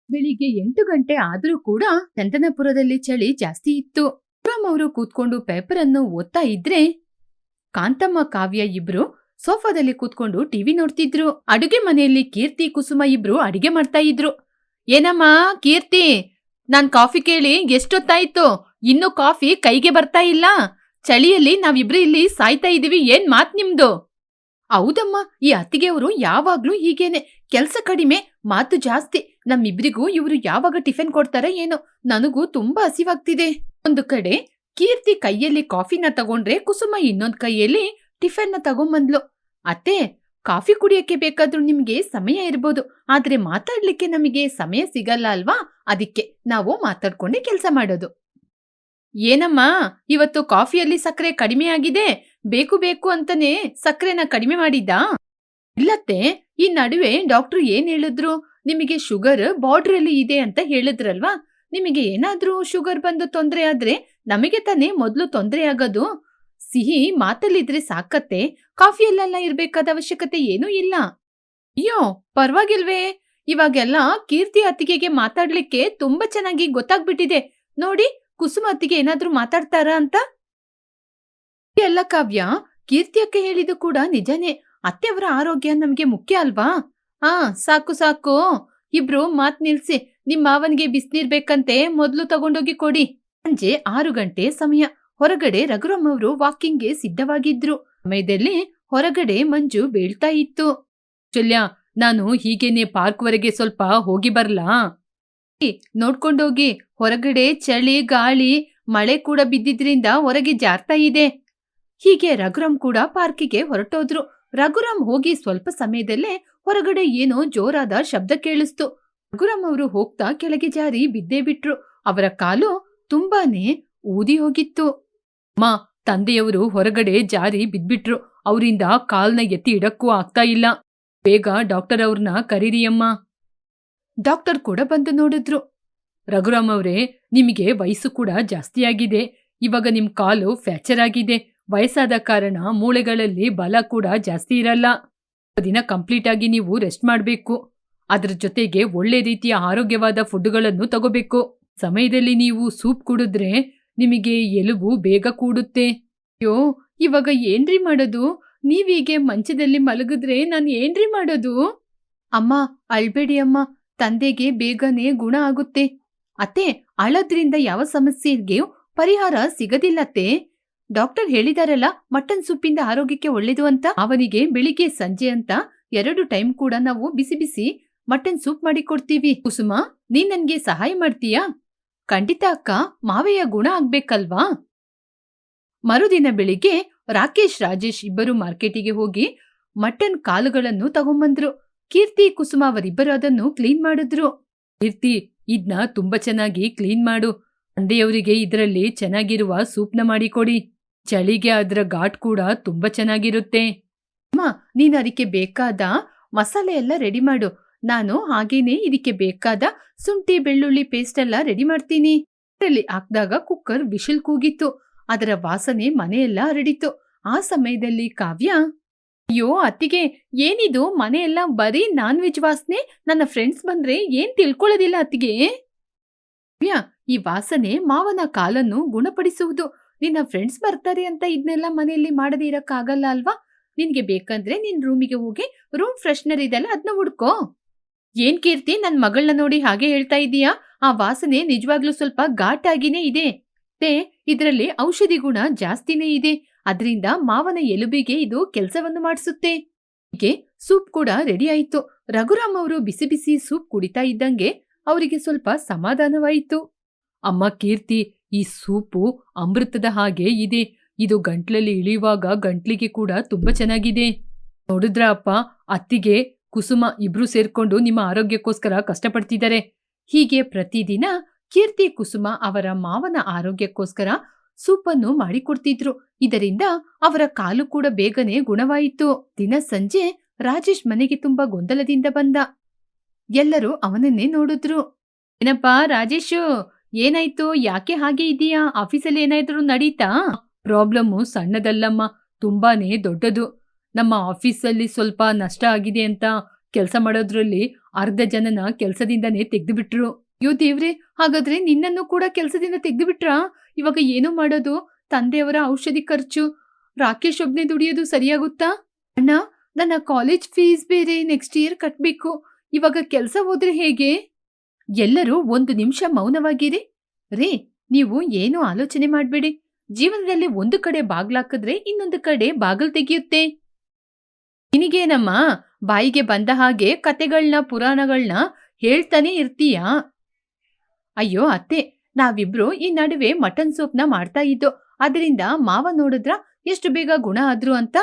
ಬೆಳಿಗ್ಗೆ 8 ಗಂಟೆ ಆದ್ರೂ ಕೂಡ ಚಂದನಪುರದಲ್ಲಿ ಚಳಿ ಜಾಸ್ತಿ ಇತ್ತು. ರಾಮ್ ಅವರು ಕೂತ್ಕೊಂಡು ಪೇಪರ್ ಅನ್ನು ಓದ್ತಾ ಇದ್ರೆ ಕಾಂತಮ್ಮ ಕಾವ್ಯ ಇಬ್ರು ಸೋಫಾದಲ್ಲಿ ಕೂತ್ಕೊಂಡು ಟಿವಿ ನೋಡ್ತಿದ್ರು. ಅಡುಗೆ ಮನೆಯಲ್ಲಿ ಕೀರ್ತಿ ಕುಸುಮ ಇಬ್ರು ಅಡಿಗೆ ಮಾಡ್ತಾ ಇದ್ರು. ಏನಮ್ಮ ಕೀರ್ತಿ, ನಾನ್ ಕಾಫಿ ಕೇಳಿ ಎಷ್ಟೊತ್ತಾಯ್ತು, ಇನ್ನು ಕಾಫಿ ಕೈಗೆ ಬರ್ತಾ ಇಲ್ಲ. ಚಳಿಯಲ್ಲಿ ನಾವಿಬ್ರು ಇಲ್ಲಿ ಸಾಯ್ತಾ ಇದೀವಿ, ಏನ್ ಮಾತ್ ನಿಮ್ದು? ಹೌದಮ್ಮ, ಈ ಅತ್ತಿಗೆಯವರು ಯಾವಾಗ್ಲೂ ಹೀಗೇನೆ, ಕೆಲ್ಸ ಕಡಿಮೆ ಮಾತು ಜಾಸ್ತಿ. ನಮ್ಮಿಬ್ರಿಗೂ ಇವರು ಯಾವಾಗ ಟಿಫಿನ್ ಕೊಡ್ತಾರ ಏನೋ, ನನಗೂ ತುಂಬಾ ಹಸಿವಾಗ್ತಿದೆ. ಒಂದು ಕಡೆ ಕೀರ್ತಿ ಕೈಯಲ್ಲಿ ಕಾಫಿನ ತಗೊಂಡ್ರೆ ಕುಸುಮ ಇನ್ನೊಂದ್ ಕೈಯಲ್ಲಿ ಟಿಫಿನ್ ನ ತಗೊಂಬಂದ್ಲು. ಅತ್ತೆ, ಕಾಫಿ ಕುಡಿಯಕ್ಕೆ ಬೇಕಾದ್ರೂ ನಿಮ್ಗೆ ಸಮಯ ಇರ್ಬೋದು, ಆದ್ರೆ ಮಾತಾಡ್ಲಿಕ್ಕೆ ನಮಗೆ ಸಮಯ ಸಿಗಲ್ಲ ಅಲ್ವಾ? ಅದಕ್ಕೆ ನಾವು ಮಾತಾಡ್ಕೊಂಡೆ ಕೆಲಸ ಮಾಡೋದು. ಏನಮ್ಮ, ಇವತ್ತು ಕಾಫಿಯಲ್ಲಿ ಸಕ್ಕರೆ ಕಡಿಮೆ ಆಗಿದೆ, ಬೇಕು ಬೇಕು ಅಂತಾನೆ ಸಕ್ಕರೆನ ಕಡಿಮೆ ಮಾಡಿದ್ದಾ? ಇಲ್ಲತ್ತೆ, ಈ ನಡುವೆ ಡಾಕ್ಟ್ರು ಏನ್ ಹೇಳಿದ್ರು, ನಿಮಗೆ ಶುಗರ್ ಬಾರ್ಡ್ರಲ್ಲಿ ಇದೆ ಅಂತ ಹೇಳಿದ್ರಲ್ವಾ? ನಿಮಗೆ ಏನಾದ್ರೂ ಶುಗರ್ ಬಂದು ತೊಂದರೆ ಆದ್ರೆ ನಮಗೆ ತಾನೇ ಮೊದ್ಲು ತೊಂದರೆ ಆಗೋದು. ಸಿಹಿ ಮಾತಲ್ಲಿದ್ರೆ ಸಾಕತ್ತೆ, ಕಾಫಿಯಲ್ಲೆಲ್ಲ ಇರ್ಬೇಕಾದ ಅವಶ್ಯಕತೆ ಏನೂ ಇಲ್ಲ. ಅಯ್ಯೋ ಪರವಾಗಿಲ್ವೇ, ಇವಾಗೆಲ್ಲ ಕೀರ್ತಿ ಅತ್ತಿಗೆಗೆ ಮಾತಾಡ್ಲಿಕ್ಕೆ ತುಂಬಾ ಚೆನ್ನಾಗಿ ಗೊತ್ತಾಗ್ಬಿಟ್ಟಿದೆ ನೋಡಿ. ಕುಸುಮ ಅತ್ತಿಗೆ ಏನಾದ್ರೂ ಮಾತಾಡ್ತಾರಾ ಅಂತ? ಎಲ್ಲ ಕಾವ್ಯ, ಕೀರ್ತಿಯಕ್ಕೆ ಹೇಳಿದ್ದು ಕೂಡ ನಿಜನೇ. ಅತ್ತೆಯವರ ಆರೋಗ್ಯ ನಮ್ಗೆ ಮುಖ್ಯ ಅಲ್ವಾ? ಸಾಕು ಸಾಕು, ಇಬ್ರು ಮಾತ್ ನಿಲ್ಸಿ. ನಿಮ್ ಮಾವನ್ಗೆ ಬಿಸ್ನೀರ್ ಬೇಕಂತೆ, ಮೊದ್ಲು ತಗೊಂಡೋಗಿ ಕೊಡಿ. ಸಂಜೆ 6 ಗಂಟೆ ಸಮಯ. ಹೊರಗಡೆ ರಘುರಾಮ್ ಅವರು ವಾಕಿಂಗ್ಗೆ ಸಿದ್ಧವಾಗಿದ್ರು. ಸಮಯದಲ್ಲಿ ಹೊರಗಡೆ ಮಂಜು ಬೀಳ್ತಾ ಇತ್ತು. ಶಲ್ಯ, ನಾನು ಹೀಗೇನೆ ಪಾರ್ಕ್ ವರೆಗೆ ಸ್ವಲ್ಪ ಹೋಗಿ ಬರ್ಲಾ? ನೋಡ್ಕೊಂಡೋಗಿ. ಹೊರಗಡೆ ಚಳಿ ಗಾಳಿ ಮಳೆ ಕೂಡ ಬಿದ್ದಿದ್ರಿಂದ ಹೊರಗೆ ಜಾರ್ತಾ ಇದೆ. ಹೀಗೆ ರಘುರಾಮ್ ಕೂಡ ಪಾರ್ಕಿಗೆ ಹೊರಟೋದ್ರು. ರಘುರಾಮ್ ಹೋಗಿ ಸ್ವಲ್ಪ ಸಮಯದಲ್ಲೇ ಹೊರಗಡೆ ಏನೋ ಜೋರಾದ ಶಬ್ದ ಕೇಳಿಸ್ತು. ರಘುರಾಮ್ ಅವರು ಹೋಗ್ತಾ ಕೆಳಗೆ ಜಾರಿ ಬಿದ್ದೇ ಬಿಟ್ರು. ಅವರ ಕಾಲು ತುಂಬಾನೇ ಊದಿ ಹೋಗಿತ್ತು. ಅಮ್ಮ, ತಂದೆಯವರು ಹೊರಗಡೆ ಜಾರಿ ಬಿದ್ಬಿಟ್ರು. ಅವರಿಂದ ಕಾಲ್ನ ಎತ್ತಿ ಇಡಕ್ಕೂ ಆಗ್ತಾ ಇಲ್ಲ. ಬೇಗ ಡಾಕ್ಟರ್ ಅವ್ರನ್ನ ಕರೀರಿಯಮ್ಮ. ಡಾಕ್ಟರ್ ಕೂಡ ಬಂದು ನೋಡಿದ್ರು. ರಘುರಾಮ್ ಅವರೇ, ನಿಮಗೆ ವಯಸ್ಸು ಕೂಡ ಜಾಸ್ತಿ ಆಗಿದೆ. ಇವಾಗ ನಿಮ್ ಕಾಲು ಫ್ರ್ಯಾಕ್ಚರ್ ಆಗಿದೆ. ವಯಸ್ಸಾದ ಕಾರಣ ಮೂಳೆಗಳಲ್ಲಿ ಬಲ ಕೂಡ ಜಾಸ್ತಿ ಇರಲ್ಲ. ದಿನ ಕಂಪ್ಲೀಟ್ ಆಗಿ ನೀವು ರೆಸ್ಟ್ ಮಾಡಬೇಕು. ಅದ್ರ ಜೊತೆಗೆ ಒಳ್ಳೆ ರೀತಿಯ ಆರೋಗ್ಯವಾದ ಫುಡ್ಗಳನ್ನು ತಗೋಬೇಕು. ಸಮಯದಲ್ಲಿ ನೀವು ಸೂಪ್ ಕುಡಿದ್ರೆ ನಿಮಗೆ ಎಲುಬು ಬೇಗ ಕೂಡುತ್ತೆ. ಅಯ್ಯೋ, ಇವಾಗ ಏನ್ರಿ ಮಾಡೋದು? ನೀವೀಗೆ ಮಂಚದಲ್ಲಿ ಮಲಗಿದ್ರೆ ನಾನು ಏನ್ರಿ ಮಾಡೋದು? ಅಮ್ಮ ಅಳ್ಬೇಡಿ ಅಮ್ಮ, ತಂದೆಗೆ ಬೇಗನೆ ಗುಣ ಆಗುತ್ತೆ. ಅತ್ತೆ, ಅಳದ್ರಿಂದ ಯಾವ ಸಮಸ್ಯೆಗೆ ಪರಿಹಾರ ಸಿಗದಿಲ್ಲತ್ತೆ. ಡಾಕ್ಟರ್ ಹೇಳಿದಾರಲ್ಲ, ಮಟನ್ ಸೂಪಿಂದ ಆರೋಗ್ಯಕ್ಕೆ ಒಳ್ಳೇದು ಅಂತ. ಅವನಿಗೆ ಬೆಳಿಗ್ಗೆ ಸಂಜೆ ಅಂತ 2 ಟೈಮ್ ಕೂಡ ನಾವು ಬಿಸಿ ಬಿಸಿ ಮಟನ್ ಸೂಪ್ ಮಾಡಿ ಕೊಡ್ತೀವಿ. ಕುಸುಮ, ನೀನ್ ನನ್ಗೆ ಸಹಾಯ ಮಾಡ್ತೀಯಾ? ಖಂಡಿತ ಅಕ್ಕ, ಮಾವಯ್ಯ ಗುಣ ಆಗ್ಬೇಕಲ್ವಾ? ಮರುದಿನ ಬೆಳಿಗ್ಗೆ ರಾಕೇಶ್ ರಾಜೇಶ್ ಇಬ್ಬರು ಮಾರ್ಕೆಟಿಗೆ ಹೋಗಿ ಮಟನ್ ಕಾಲುಗಳನ್ನು ತಗೊಂಬಂದ್ರು. ಕೀರ್ತಿ ಕುಸುಮ ಅವರಿಬ್ಬರು ಅದನ್ನು ಕ್ಲೀನ್ ಮಾಡಿದ್ರು. ಕೀರ್ತಿ, ಇದ್ನ ತುಂಬಾ ಚೆನ್ನಾಗಿ ಕ್ಲೀನ್ ಮಾಡು. ತಂದೆಯವರಿಗೆ ಇದರಲ್ಲಿ ಚೆನ್ನಾಗಿರುವ ಸೂಪ್ನ ಮಾಡಿಕೊಡಿ. ಚಳಿಗೆ ಅದರ ಘಾಟ್ ಕೂಡ ತುಂಬಾ ಚೆನ್ನಾಗಿರುತ್ತೆ. ಅಮ್ಮ, ನೀನು ಅದಕ್ಕೆ ಬೇಕಾದ ಮಸಾಲೆ ಎಲ್ಲ ರೆಡಿ ಮಾಡು. ನಾನು ಹಾಗೇನೆ ಇದಕ್ಕೆ ಬೇಕಾದ ಶುಂಠಿ ಬೆಳ್ಳುಳ್ಳಿ ಪೇಸ್ಟ್ ಎಲ್ಲ ರೆಡಿ ಮಾಡ್ತೀನಿ. ಅದರಲ್ಲಿ ಹಾಕಿದಾಗ ಕುಕ್ಕರ್ ವಿಶಿಲ್ ಕೂಗಿತ್ತು. ಅದರ ವಾಸನೆ ಮನೆಯೆಲ್ಲ ಹರಡಿತು. ಆ ಸಮಯದಲ್ಲಿ ಕಾವ್ಯ, ಅಯ್ಯೋ ಅತ್ತಿಗೆ, ಏನಿದು ಮನೆಯೆಲ್ಲ ಬರೀ ನಾನ್ ವೆಜ್ ವಾಸನೆ? ನನ್ನ ಫ್ರೆಂಡ್ಸ್ ಬಂದ್ರೆ ಏನ್ ತಿಳ್ಕೊಳ್ಳೋದಿಲ್ಲ ಅತ್ತಿಗೆ. ಕಾವ್ಯ, ಈ ವಾಸನೆ ಮಾವನ ಕಾಲನ್ನು ಗುಣಪಡಿಸುವುದು. ನಿನ್ನ ಫ್ರೆಂಡ್ಸ್ ಬರ್ತಾರೆ ಅಂತ ಇದನ್ನೆಲ್ಲ ಮನೆಯಲ್ಲಿ ಮಾಡದೇ ಇರಕ್ಕಾಗಲ್ಲ ಅಲ್ವಾ? ನಿನ್ಗೆ ಬೇಕಂದ್ರೆ ನಿನ್ ರೂಮಿಗೆ ಹೋಗಿ ರೂಮ್ ಫ್ರೆಶ್ನರ್ ಇದೆಲ್ಲ ಅದನ್ನ ಹುಡ್ಕೋ. ಏನ್ ಕೀರ್ತಿ, ನನ್ ಮಗಳನ್ನ ನೋಡಿ ಹಾಗೆ ಹೇಳ್ತಾ ಇದೀಯಾ? ಆ ವಾಸನೆ ನಿಜವಾಗ್ಲೂ ಸ್ವಲ್ಪ ಘಾಟಾಗಿನೇ ಇದೆ. ಇದರಲ್ಲಿ ಔಷಧಿ ಗುಣ ಜಾಸ್ತಿನೇ ಇದೆ. ಅದರಿಂದ ಮಾವನ ಎಲುಬಿಗೆ ಇದು ಕೆಲಸವನ್ನು ಮಾಡಿಸುತ್ತೆ. ಹೀಗೆ ಸೂಪ್ ಕೂಡ ರೆಡಿ ಆಯ್ತು. ರಘುರಾಮ್ ಅವರು ಬಿಸಿ ಬಿಸಿ ಸೂಪ್ ಕುಡಿತಾ ಇದ್ದಂಗೆ ಅವರಿಗೆ ಸ್ವಲ್ಪ ಸಮಾಧಾನವಾಯಿತು. ಅಮ್ಮ ಕೀರ್ತಿ, ಈ ಸೂಪು ಅಮೃತದ ಹಾಗೆ ಇದೆ. ಇದು ಗಂಟ್ಲಲ್ಲಿ ಇಳಿಯುವಾಗ ಗಂಟ್ಲಿಗೆ ಕೂಡ ತುಂಬಾ ಚೆನ್ನಾಗಿದೆ. ನೋಡಿದ್ರ ಅಪ್ಪ, ಅತ್ತಿಗೆ ಕುಸುಮ ಇಬ್ರು ಸೇರ್ಕೊಂಡು ನಿಮ್ಮ ಆರೋಗ್ಯಕ್ಕೋಸ್ಕರ ಕಷ್ಟಪಡ್ತಿದ್ದಾರೆ. ಹೀಗೆ ಪ್ರತಿದಿನ ಕೀರ್ತಿ ಕುಸುಮ ಅವರ ಮಾವನ ಆರೋಗ್ಯಕ್ಕೋಸ್ಕರ ಸೂಪನ್ನು ಮಾಡಿಕೊಡ್ತಿದ್ರು. ಇದರಿಂದ ಅವರ ಕಾಲು ಕೂಡ ಬೇಗನೆ ಗುಣವಾಯಿತು. ದಿನ ಸಂಜೆ ರಾಜೇಶ್ ಮನೆಗೆ ತುಂಬಾ ಗೊಂದಲದಿಂದ ಬಂದ. ಎಲ್ಲರೂ ಅವನನ್ನೇ ನೋಡಿದ್ರು. ಏನಪ್ಪಾ ರಾಜೇಶು, ಏನಾಯ್ತು? ಯಾಕೆ ಹಾಗೆ ಇದೀಯಾ? ಆಫೀಸಲ್ಲಿ ಏನಾಯ್ತು ನಡೀತಾ? ಪ್ರಾಬ್ಲಮ್ಮು ಸಣ್ಣದಲ್ಲಮ್ಮ, ತುಂಬಾನೇ ದೊಡ್ಡದು. ನಮ್ಮ ಆಫೀಸಲ್ಲಿ ಸ್ವಲ್ಪ ನಷ್ಟ ಆಗಿದೆ ಅಂತ ಕೆಲಸ ಮಾಡೋದ್ರಲ್ಲಿ ಅರ್ಧ ಜನನ ಕೆಲ್ಸದಿಂದಾನೇ ತೆಗ್ದು ಬಿಟ್ರು. ಅಯ್ಯೋ ದೇವ್ರೆ, ಹಾಗಾದ್ರೆ ನಿನ್ನನ್ನು ಕೂಡ ಕೆಲ್ಸದಿಂದ ತೆಗ್ದು ಬಿಟ್ರಾ? ಇವಾಗ ಏನು ಮಾಡೋದು? ತಂದೆಯವರ ಔಷಧಿ ಖರ್ಚು, ರಾಕೇಶ್ ಒಬ್ನೇ ದುಡಿಯೋದು ಸರಿಯಾಗುತ್ತಾ? ಅಣ್ಣ, ನನ್ನ ಕಾಲೇಜ್ ಫೀಸ್ ಬೇರೆ ನೆಕ್ಸ್ಟ್ ಇಯರ್ ಕಟ್ಬೇಕು. ಇವಾಗ ಕೆಲ್ಸ ಹೋದ್ರೆ ಹೇಗೆ? ಎಲ್ಲರೂ ಒಂದು ನಿಮಿಷ ಮೌನವಾಗಿರಿ. ರೇ, ನೀವು ಏನು ಆಲೋಚನೆ ಮಾಡ್ಬೇಡಿ. ಜೀವನದಲ್ಲಿ ಒಂದು ಕಡೆ ಬಾಗ್ಲಾಕಿದ್ರೆ ಇನ್ನೊಂದು ಕಡೆ ಬಾಗಲ್ ತೆಗೆಯುತ್ತೆ. ನಿನಗೇನಮ್ಮ, ಬಾಯಿಗೆ ಬಂದ ಹಾಗೆ ಕತೆಗಳನ್ನ ಪುರಾಣಗಳನ್ನ ಹೇಳ್ತಾನೆ ಇರ್ತೀಯಾ? ಅಯ್ಯೋ ಅತ್ತೆ, ನಾವಿಬ್ರು ಈ ನಡುವೆ ಮಟನ್ ಸೂಪ್ನ ಮಾಡ್ತಾ ಇದ್ದೋ. ಅದರಿಂದ ಮಾವ ನೋಡಿದ್ರ ಎಷ್ಟು ಬೇಗ ಗುಣ ಆದ್ರು ಅಂತ.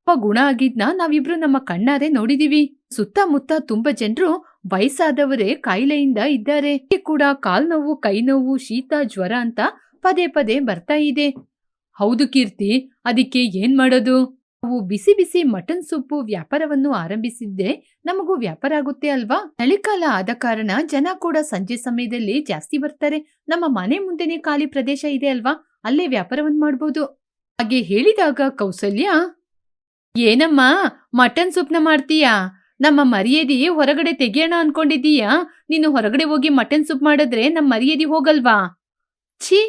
ಗುಣ ಆಗಿದ್ನ ನಾವಿಬ್ರು ನಮ್ಮ ಕಣ್ಣಾರೆ ನೋಡಿದೀವಿ. ಸುತ್ತಮುತ್ತ ತುಂಬಾ ಜನರು ವಯಸ್ಸಾದವರೇ ಕಾಯಿಲೆಯಿಂದ ಇದ್ದಾರೆ. ಕೂಡ ಕಾಲ್ ನೋವು, ಕೈ ನೋವು, ಶೀತ, ಜ್ವರ ಅಂತ ಪದೇ ಪದೇ ಬರ್ತಾ ಇದೆ. ಹೌದು ಕೀರ್ತಿ, ಅದಕ್ಕೆ ಏನ್ ಮಾಡೋದು? ನಾವು ಬಿಸಿ ಬಿಸಿ ಮಟನ್ ಸೂಪು ವ್ಯಾಪಾರವನ್ನು ಆರಂಭಿಸಿದ್ದೆ ನಮಗೂ ವ್ಯಾಪಾರ ಆಗುತ್ತೆ ಅಲ್ವಾ? ಚಳಿಕಾಲ ಆದ ಕಾರಣ ಜನ ಕೂಡ ಸಂಜೆ ಸಮಯದಲ್ಲಿ ಜಾಸ್ತಿ ಬರ್ತಾರೆ. ನಮ್ಮ ಮನೆ ಮುಂದೆನೆ ಖಾಲಿ ಪ್ರದೇಶ ಇದೆ ಅಲ್ವಾ, ಅಲ್ಲೇ ವ್ಯಾಪಾರವನ್ನು ಮಾಡ್ಬೋದು. ಹಾಗೆ ಹೇಳಿದಾಗ ಕೌಸಲ್ಯ, ಏನಮ್ಮ ಮಟನ್ ಸೂಪ್ನ ಮಾಡ್ತೀಯಾ? ನಮ್ಮ ಮರ್ಯಾದೆ ಹೊರಗಡೆ ತೆಗಿಯೋಣ ಅನ್ಕೊಂಡಿದ್ದೀಯಾ? ನೀನು ಹೊರಗಡೆ ಹೋಗಿ ಮಟನ್ ಸೂಪ್ ಮಾಡಿದ್ರೆ ನಮ್ಮ ಮರ್ಯಾದೆ ಹೋಗಲ್ವಾ? ಛೀ,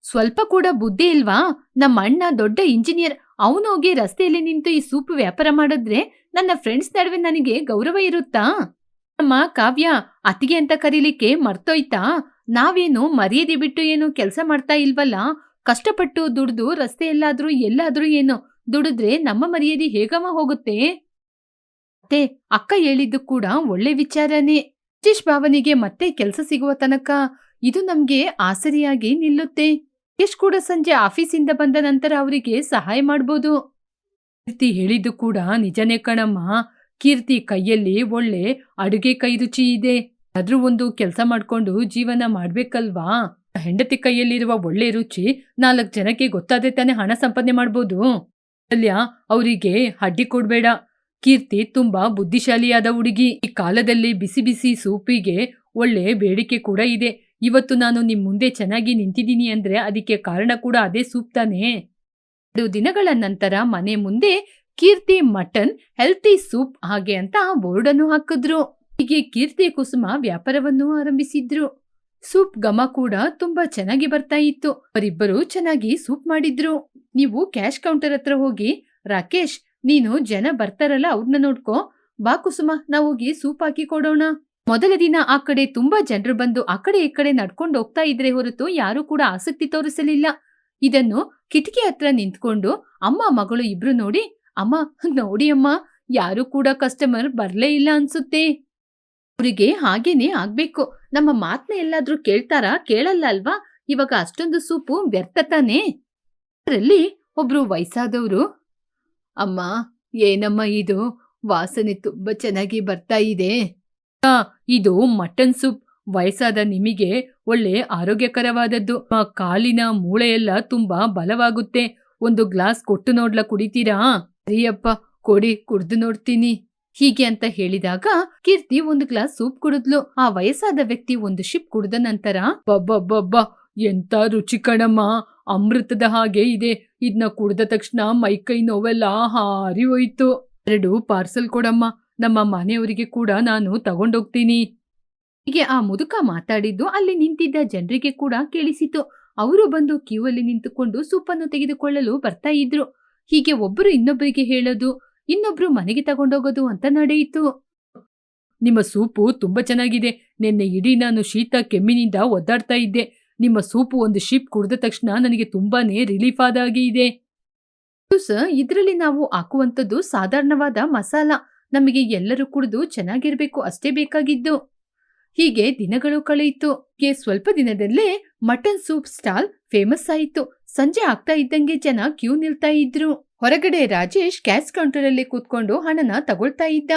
ಸ್ವಲ್ಪ ಕೂಡ ಬುದ್ಧಿ ಇಲ್ವಾ? ನಮ್ಮ ಅಣ್ಣ ದೊಡ್ಡ ಇಂಜಿನಿಯರ್, ಅವನೋಗಿ ರಸ್ತೆಯಲ್ಲಿ ನಿಂತು ಈ ಸೂಪ್ ವ್ಯಾಪಾರ ಮಾಡಿದ್ರೆ ನನ್ನ ಫ್ರೆಂಡ್ಸ್ ನಡುವೆ ನನಗೆ ಗೌರವ ಇರುತ್ತಾ? ನಮ್ಮ ಕಾವ್ಯ, ಅತ್ತಿಗೆ ಅಂತ ಕರೀಲಿಕ್ಕೆ ಮರ್ತೋಯ್ತಾ? ನಾವೇನು ಮರ್ಯಾದೆ ಬಿಟ್ಟು ಏನು ಕೆಲಸ ಮಾಡ್ತಾ ಇಲ್ವಲ್ಲ? ಕಷ್ಟಪಟ್ಟು ದುಡ್ದು ರಸ್ತೆಯಲ್ಲಾದ್ರೂ ಎಲ್ಲಾದ್ರೂ ಏನು ದುಡಿದ್ರೆ ನಮ್ಮ ಮರ್ಯಾದೆ ಹೇಗಮ್ಮ ಹೋಗುತ್ತೆ? ಮತ್ತೆ ಅಕ್ಕ ಹೇಳಿದ್ದು ಕೂಡ ಒಳ್ಳೆ ವಿಚಾರನೇ. ರಾಜೇಶ್ ಭಾವನಿಗೆ ಮತ್ತೆ ಕೆಲಸ ಸಿಗುವ ತನಕ ಇದು ನಮ್ಗೆ ಆಸರಿಯಾಗಿ ನಿಲ್ಲುತ್ತೆ. ರಾಜೇಶ್ ಕೂಡ ಸಂಜೆ ಆಫೀಸಿಂದ ಬಂದ ನಂತರ ಅವರಿಗೆ ಸಹಾಯ ಮಾಡ್ಬೋದು. ಕೀರ್ತಿ ಹೇಳಿದ್ದು ಕೂಡ ನಿಜನೇ ಕಣಮ್ಮ. ಕೀರ್ತಿ ಕೈಯಲ್ಲಿ ಒಳ್ಳೆ ಅಡುಗೆ ಕೈ ರುಚಿ ಇದೆ. ಆದ್ರೂ ಒಂದು ಕೆಲಸ ಮಾಡ್ಕೊಂಡು ಜೀವನ ಮಾಡ್ಬೇಕಲ್ವಾ? ಹೆಂಡತಿ ಕೈಯಲ್ಲಿರುವ ಒಳ್ಳೆ ರುಚಿ 4 ಜನಕ್ಕೆ ಗೊತ್ತಾದ್ರೆ ತಾನೇ ಹಣ ಸಂಪಾದನೆ ಮಾಡ್ಬೋದು. ಅಲ್ಯ, ಅವರಿಗೆ ಅಡ್ಡಿ ಕೊಡ್ಬೇಡ. ಕೀರ್ತಿ ತುಂಬಾ ಬುದ್ಧಿಶಾಲಿಯಾದ ಹುಡುಗಿ. ಈ ಕಾಲದಲ್ಲಿ ಬಿಸಿ ಬಿಸಿ ಸೂಪಿಗೆ ಒಳ್ಳೆ ಬೇಡಿಕೆ ಕೂಡ ಇದೆ. ಇವತ್ತು ನಾನು ನಿಮ್ ಮುಂದೆ ಚೆನ್ನಾಗಿ ನಿಂತಿದ್ದೀನಿ ಅಂದ್ರೆ ಅದಕ್ಕೆ ಕಾರಣ ಕೂಡ ಅದೇ ಸೂಪ್ ತಾನೇ. 2 ದಿನಗಳ ನಂತರ ಮನೆ ಮುಂದೆ ಕೀರ್ತಿ ಮಟನ್ ಹೆಲ್ತಿ ಸೂಪ್ ಹಾಗೆ ಅಂತ ಬೋರ್ಡ್ ಅನ್ನು ಹಾಕಿದ್ರು. ಹೀಗೆ ಕೀರ್ತಿ ಕುಸುಮ ವ್ಯಾಪಾರವನ್ನು ಆರಂಭಿಸಿದ್ರು. ಸೂಪ್ ಘಮ ಕೂಡ ತುಂಬಾ ಚೆನ್ನಾಗಿ ಬರ್ತಾ ಇತ್ತು. ಅವರಿಬ್ಬರು ಚೆನ್ನಾಗಿ ಸೂಪ್ ಮಾಡಿದ್ರು. ನೀವು ಕ್ಯಾಶ್ ಕೌಂಟರ್ ಹತ್ರ ಹೋಗಿ, ರಾಕೇಶ್, ನೀನು ಜನ ಬರ್ತಾರಲ್ಲ ಅವ್ರನ್ನ ನೋಡ್ಕೋ. ಬಾ ಕುಸುಮ, ನಾವು ಹೋಗಿ ಸೂಪ್ ಹಾಕಿ ಕೊಡೋಣ. ಮೊದಲ ದಿನ ಆ ಕಡೆ ತುಂಬಾ ಜನರು ಬಂದು ಆ ಕಡೆ ಈ ಕಡೆ ನಡ್ಕೊಂಡು ಹೋಗ್ತಾ ಇದ್ರೆ ಹೊರತು ಯಾರು ಕೂಡ ಆಸಕ್ತಿ ತೋರಿಸಲಿಲ್ಲ. ಇದನ್ನು ಕಿಟಕಿ ಹತ್ರ ನಿಂತ್ಕೊಂಡು ಅಮ್ಮ ಮಗಳು ಇಬ್ರು ನೋಡಿ, ಅಮ್ಮ ನೋಡಿ ಅಮ್ಮ, ಯಾರು ಕೂಡ ಕಸ್ಟಮರ್ ಬರ್ಲೇ ಇಲ್ಲ ಅನ್ಸುತ್ತೆ. ಅವರಿಗೆ ಹಾಗೇನೆ ಆಗ್ಬೇಕು. ನಮ್ಮ ಮಾತನ್ನ ಎಲ್ಲಾದ್ರೂ ಕೇಳ್ತಾರಾ? ಕೇಳಲ್ಲ ಅಲ್ವಾ? ಇವಾಗ ಅಷ್ಟೊಂದು ಸೂಪು ವ್ಯರ್ಥ ತಾನೆ. ಅದರಲ್ಲಿ ಒಬ್ರು ವಯಸ್ಸಾದವರು, ಅಮ್ಮ ಏನಮ್ಮ ಇದು, ವಾಸನೆ ತುಂಬಾ ಚೆನ್ನಾಗಿ ಬರ್ತಾ ಇದೆ. ಇದು ಮಟನ್ ಸೂಪ್, ವಯಸ್ಸಾದ ನಿಮಗೆ ಒಳ್ಳೆ ಆರೋಗ್ಯಕರವಾದದ್ದು. ಕಾಲಿನ ಮೂಳೆಯೆಲ್ಲ ತುಂಬಾ ಬಲವಾಗುತ್ತೆ. ಒಂದು ಗ್ಲಾಸ್ ಕೊಟ್ಟು ನೋಡ್ಲಾ, ಕುಡಿತೀರಾ? ಸರಿಯಪ್ಪ ಕೊಡಿ, ಕುಡ್ದು ನೋಡ್ತೀನಿ. ಹೀಗೆ ಅಂತ ಹೇಳಿದಾಗ ಕೀರ್ತಿ ಒಂದು ಗ್ಲಾಸ್ ಸೂಪ್ ಕುಡಿದ್ಲು. ಆ ವಯಸ್ಸಾದ ವ್ಯಕ್ತಿ ಒಂದು ಶಿಪ್ ಕುಡಿದ ನಂತರ, ಬಬ್ಬಬ್ಬಬ್ಬ, ಎಂತ ರುಚಿ ಕಣಮ್ಮ, ಅಮೃತದ ಹಾಗೆ ಇದೆ. ಇದನ್ನ ಕುಡಿದ ತಕ್ಷಣ ಮೈಕೈ ನೋವೆಲ್ಲ ಹಾರಿ ಹೋಯ್ತು. 2 ಪಾರ್ಸಲ್ ಕೊಡಮ್ಮ, ನಮ್ಮ ಮನೆಯವರಿಗೆ ಕೂಡ ನಾನು ತಗೊಂಡೋಗ್ತೀನಿ. ಹೀಗೆ ಆ ಮುದುಕ ಮಾತಾಡಿದ್ದು ಅಲ್ಲಿ ನಿಂತಿದ್ದ ಜನರಿಗೆ ಕೂಡ ಕೇಳಿಸಿತು. ಅವರು ಬಂದು ಕ್ಯೂ ಅಲ್ಲಿ ನಿಂತುಕೊಂಡು ಸೂಪನ್ನು ತೆಗೆದುಕೊಳ್ಳಲು ಬರ್ತಾ ಇದ್ರು. ಹೀಗೆ ಒಬ್ಬರು ಇನ್ನೊಬ್ಬರಿಗೆ ಹೇಳೋದು, ಇನ್ನೊಬ್ರು ಮನೆಗೆ ತಗೊಂಡೋಗೋದು ಅಂತ ನಡೆಯಿತು. ನಿಮ್ಮ ಸೂಪು ತುಂಬಾ ಚೆನ್ನಾಗಿದೆ. ನಿನ್ನೆ ಇಡೀ ನಾನು ಶೀತ ಕೆಮ್ಮಿನಿಂದ ಒದ್ದಾಡ್ತಾ ಇದ್ದೆ. ನಿಮ್ಮ ಸೂಪು ಒಂದು ಶಿಪ್ ಕುಡಿದ ತಕ್ಷಣ ನನಗೆ ತುಂಬಾನೇ ರಿಲೀಫ್ ಆದಾಗೆ ಇದೆ. ಸರ್, ಇದರಲ್ಲಿ ನಾವು ಹಾಕುವಂಥದ್ದು ಸಾಧಾರಣವಾದ ಮಸಾಲ. ನಮಗೆ ಎಲ್ಲರೂ ಕುಡಿದು ಚೆನ್ನಾಗಿರ್ಬೇಕು ಅಷ್ಟೇ ಬೇಕಾಗಿದ್ದು. ಹೀಗೆ ದಿನಗಳು ಕಳೆಯಿತು. ಸ್ವಲ್ಪ ದಿನದಲ್ಲೇ ಮಟನ್ ಸೂಪ್ ಸ್ಟಾಲ್ ಫೇಮಸ್ ಆಯಿತು. ಸಂಜೆ ಆಗ್ತಾ ಇದ್ದಂಗೆ ಜನ ಕ್ಯೂ ನಿಲ್ತಾ ಇದ್ರು. ಹೊರಗಡೆ ರಾಜೇಶ್ ಕ್ಯಾಶ್ ಕೌಂಟರ್ ಅಲ್ಲಿ ಕೂತ್ಕೊಂಡು ಹಣನ ತಗೊಳ್ತಾ ಇದ್ದ.